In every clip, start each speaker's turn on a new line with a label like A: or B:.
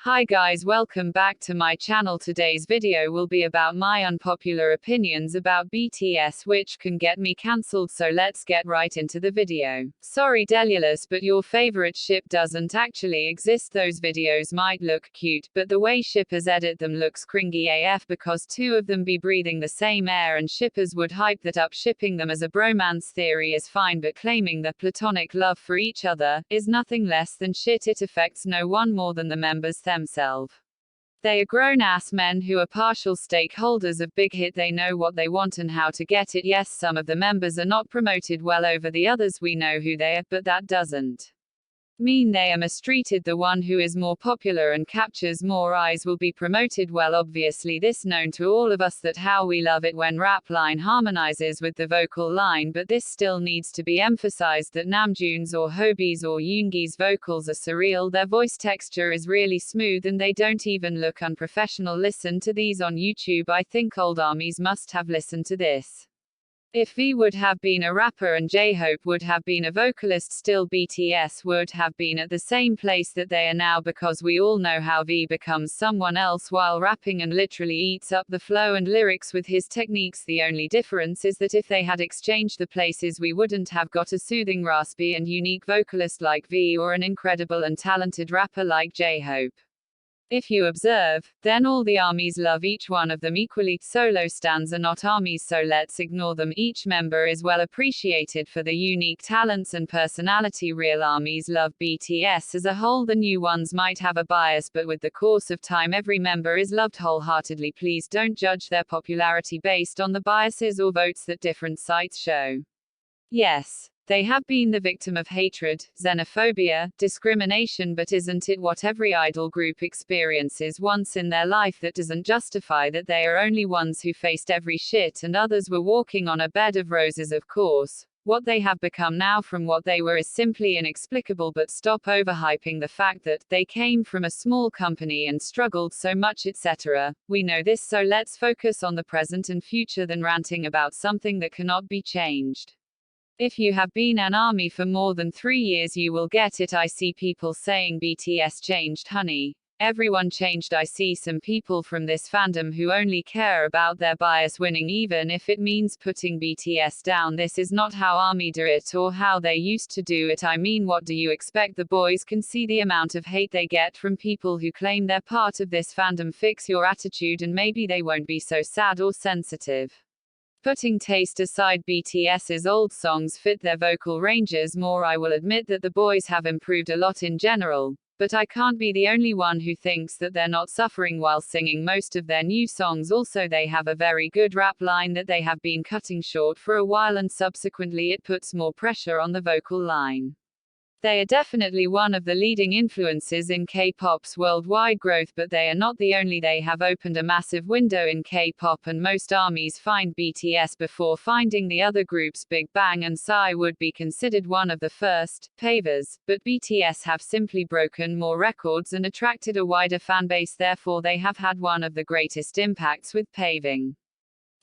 A: Hi guys, welcome back to my channel. Today's video will be about my unpopular opinions about BTS, which can get me cancelled, so let's get right into the video. Sorry Delulus, but your favorite ship doesn't actually exist. Those videos might look cute, but the way shippers edit them looks cringy AF, because two of them be breathing the same air and shippers would hype that up. Shipping them as a bromance theory is fine, but claiming their platonic love for each other is nothing less than shit. It affects no one more than the members themselves. They are grown-ass men who are partial stakeholders of Big Hit. They know what they want and how to get it. Yes, some of the members are not promoted well over the others. We know who they are, but that doesn't mean they are mistreated. The one who is more popular and captures more eyes will be promoted well. Obviously this known to all of us, that how we love it when rap line harmonizes with the vocal line, but this still needs to be emphasized that Namjoon's or Hobi's or Yoongi's vocals are surreal. Their voice texture is really smooth and they don't even look unprofessional. Listen to these on YouTube. I think old armies must have listened to this. If V would have been a rapper and J-Hope would have been a vocalist, still BTS would have been at the same place that they are now, because we all know how V becomes someone else while rapping and literally eats up the flow and lyrics with his techniques. The only difference is that if they had exchanged the places, we wouldn't have got a soothing, raspy and unique vocalist like V or an incredible and talented rapper like J-Hope. If you observe, then all the armies love each one of them equally. Solo stans are not armies, so let's ignore them. Each member is well appreciated for their unique talents and personality. Real armies love BTS as a whole. The new ones might have a bias, but with the course of time every member is loved wholeheartedly. Please don't judge their popularity based on the biases or votes that different sites show. Yes, they have been the victim of hatred, xenophobia, discrimination, but isn't it what every idol group experiences once in their life? That doesn't justify that they are only ones who faced every shit and others were walking on a bed of roses. Of course, what they have become now from what they were is simply inexplicable, but stop overhyping the fact that they came from a small company and struggled so much, etc. We know this, so let's focus on the present and future than ranting about something that cannot be changed. If you have been an army for more than 3 years, you will get it. I see people saying BTS changed, honey. Everyone changed. I see some people from this fandom who only care about their bias winning, even if it means putting BTS down. This is not how army do it or how they used to do it. I mean, what do you expect? The boys can see the amount of hate they get from people who claim they're part of this fandom. Fix your attitude and maybe they won't be so sad or sensitive. Putting taste aside, BTS's old songs fit their vocal ranges more. I will admit that the boys have improved a lot in general, but I can't be the only one who thinks that they're not suffering while singing most of their new songs. Also, they have a very good rap line that they have been cutting short for a while, and subsequently it puts more pressure on the vocal line. They are definitely one of the leading influences in K-pop's worldwide growth, but they are not the only. They have opened a massive window in K-pop, and most armies find BTS before finding the other groups. Big Bang and Psy would be considered one of the first pavers, but BTS have simply broken more records and attracted a wider fanbase. Therefore, they have had one of the greatest impacts with paving.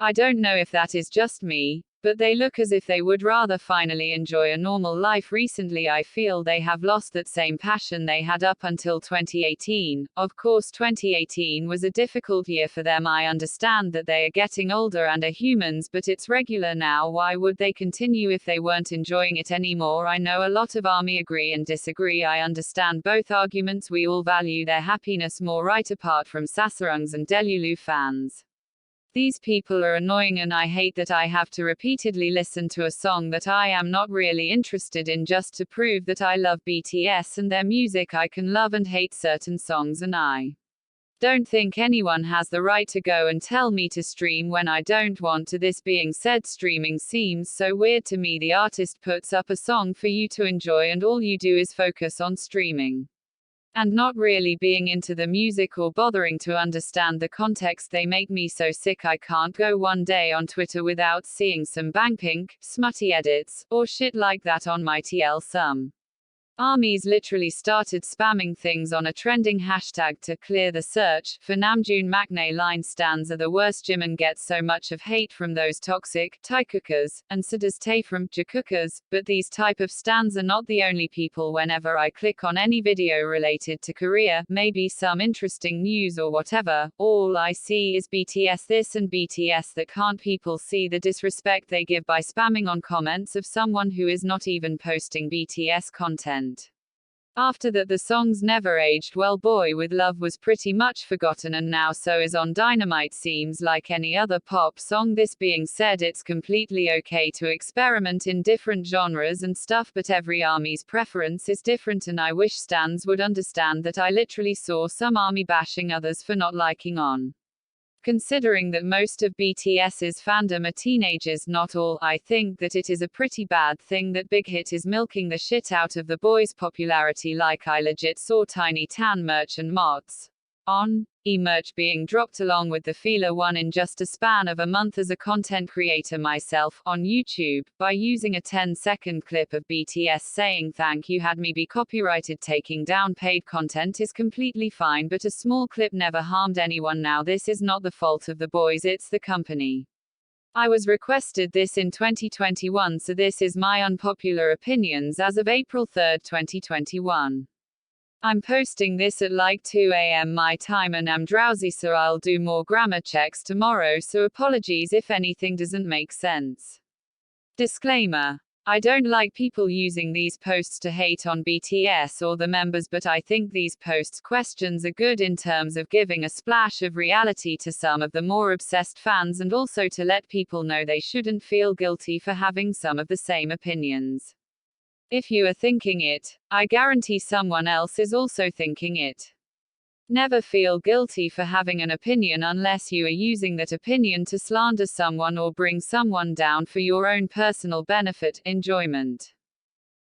A: I don't know if that is just me, but they look as if they would rather finally enjoy a normal life. Recently I feel they have lost that same passion they had up until 2018. Of course 2018 was a difficult year for them. I understand that they are getting older and are humans, but it's regular now. Why would they continue if they weren't enjoying it anymore? I know a lot of army agree and disagree. I understand both arguments. We all value their happiness more, right? Apart from Sasarangs and Delulu fans. These people are annoying, and I hate that I have to repeatedly listen to a song that I am not really interested in just to prove that I love BTS and their music. I can love and hate certain songs, and I don't think anyone has the right to go and tell me to stream when I don't want to. This being said, streaming seems so weird to me. The artist puts up a song for you to enjoy and all you do is focus on streaming and not really being into the music or bothering to understand the context. They make me so sick. I can't go one day on Twitter without seeing some Bangpink, smutty edits, or shit like that on my TL. Some Armies literally started spamming things on a trending hashtag to clear the search. For Namjoon Maknae line stans are the worst. Jimin gets so much of hate from those toxic taekukas, and so does Tae from jakukas, but these type of stans are not the only people. Whenever I click on any video related to Korea, maybe some interesting news or whatever, all I see is BTS this and BTS that. Can't people see the disrespect they give by spamming on comments of someone who is not even posting BTS content? After that, the songs never aged well. Boy with Love was pretty much forgotten, and now so is On Dynamite. Seems like any other pop song. This being said, it's completely okay to experiment in different genres and stuff, but every ARMY's preference is different, and I wish stans would understand that. I literally saw some ARMY bashing others for not liking On. Considering that most of BTS's fandom are teenagers, not all, I think that it is a pretty bad thing that Big Hit is milking the shit out of the boys' popularity. Like, I legit saw Tiny Tan merch and mods on merch being dropped along with the ⴅᴏⴛ in just a span of a month. As a content creator myself, on YouTube, by using a 10-second clip of BTS saying "thank you" had me be copyrighted. Taking down paid content is completely fine, but a small clip never harmed anyone. Now this is not the fault of the boys, it's the company. I was requested this in 2021, so this is my unpopular opinions as of April 3, 2021. I'm posting this at like 2 a.m. my time and I'm drowsy, so I'll do more grammar checks tomorrow, so apologies if anything doesn't make sense. Disclaimer. I don't like people using these posts to hate on BTS or the members, but I think these posts questions are good in terms of giving a splash of reality to some of the more obsessed fans, and also to let people know they shouldn't feel guilty for having some of the same opinions. If you are thinking it, I guarantee someone else is also thinking it. Never feel guilty for having an opinion unless you are using that opinion to slander someone or bring someone down for your own personal benefit, enjoyment.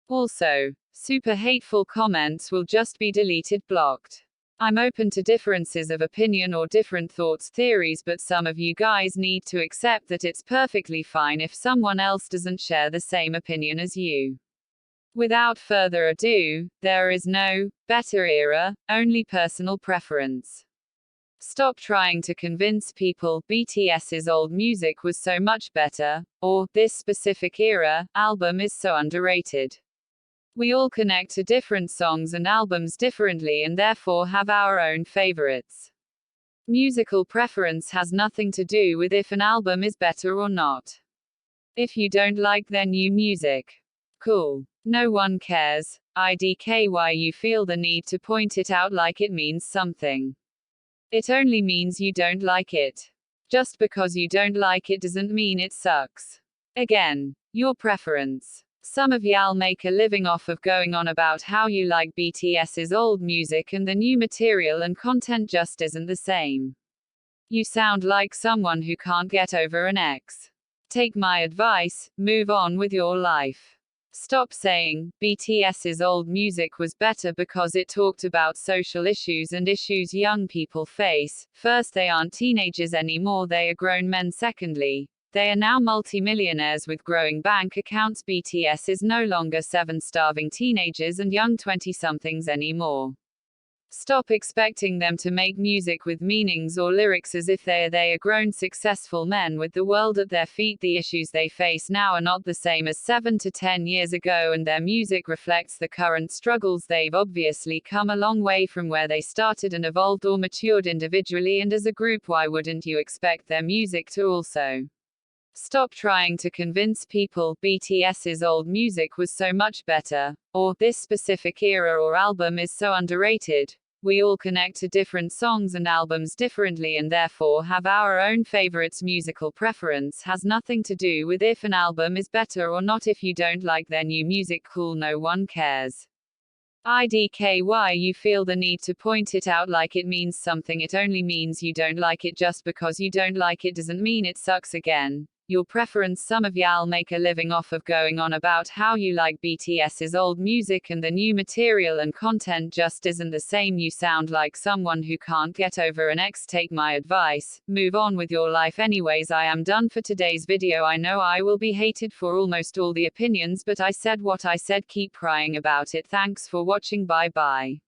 A: Also, super hateful comments will just be deleted, blocked. I'm open to differences of opinion or different thoughts, theories, but some of you guys need to accept that it's perfectly fine if someone else doesn't share the same opinion as you. Without further ado, there is no better era, only personal preference. Stop trying to convince people BTS's old music was so much better, or this specific era album is so underrated. We all connect to different songs and albums differently and therefore have our own favorites. Musical preference has nothing to do with if an album is better or not. If you don't like their new music, cool. No one cares. IDK why you feel the need to point it out like it means something. It only means you don't like it. Just because you don't like it doesn't mean it sucks. Again, your preference. Some of y'all make a living off of going on about how you like BTS's old music and the new material and content just isn't the same. You sound like someone who can't get over an ex. Take my advice, move on with your life. Stop saying BTS's old music was better because it talked about social issues and issues young people face. First, they aren't teenagers anymore, they are grown men. Secondly, they are now multimillionaires with growing bank accounts. BTS is no longer 7 starving teenagers and young 20-somethings anymore. Stop expecting them to make music with meanings or lyrics as if they are grown successful men with the world at their feet. The issues they face now are not the same as 7 to 10 years ago, and their music reflects the current struggles. They've obviously come a long way from where they started and evolved or matured individually and as a group. Why wouldn't you expect their music to also? Stop trying to convince people BTS's old music was so much better, or this specific era or album is so underrated. We all connect to different songs and albums differently and therefore have our own favorites. Musical preference has nothing to do with if an album is better or not. If you don't like their new music, cool, no one cares. IDK why you feel the need to point it out like it means something. It only means you don't like it. Just because you don't like it doesn't mean it sucks. Again, your preference. Some of y'all make a living off of going on about how you like BTS's old music and the new material and content just isn't the same. You sound like someone who can't get over an ex. Take my advice, move on with your life. Anyways, I am done for today's video. I know I will be hated for almost all the opinions, but I said what I said. Keep crying about it. Thanks for watching. Bye bye.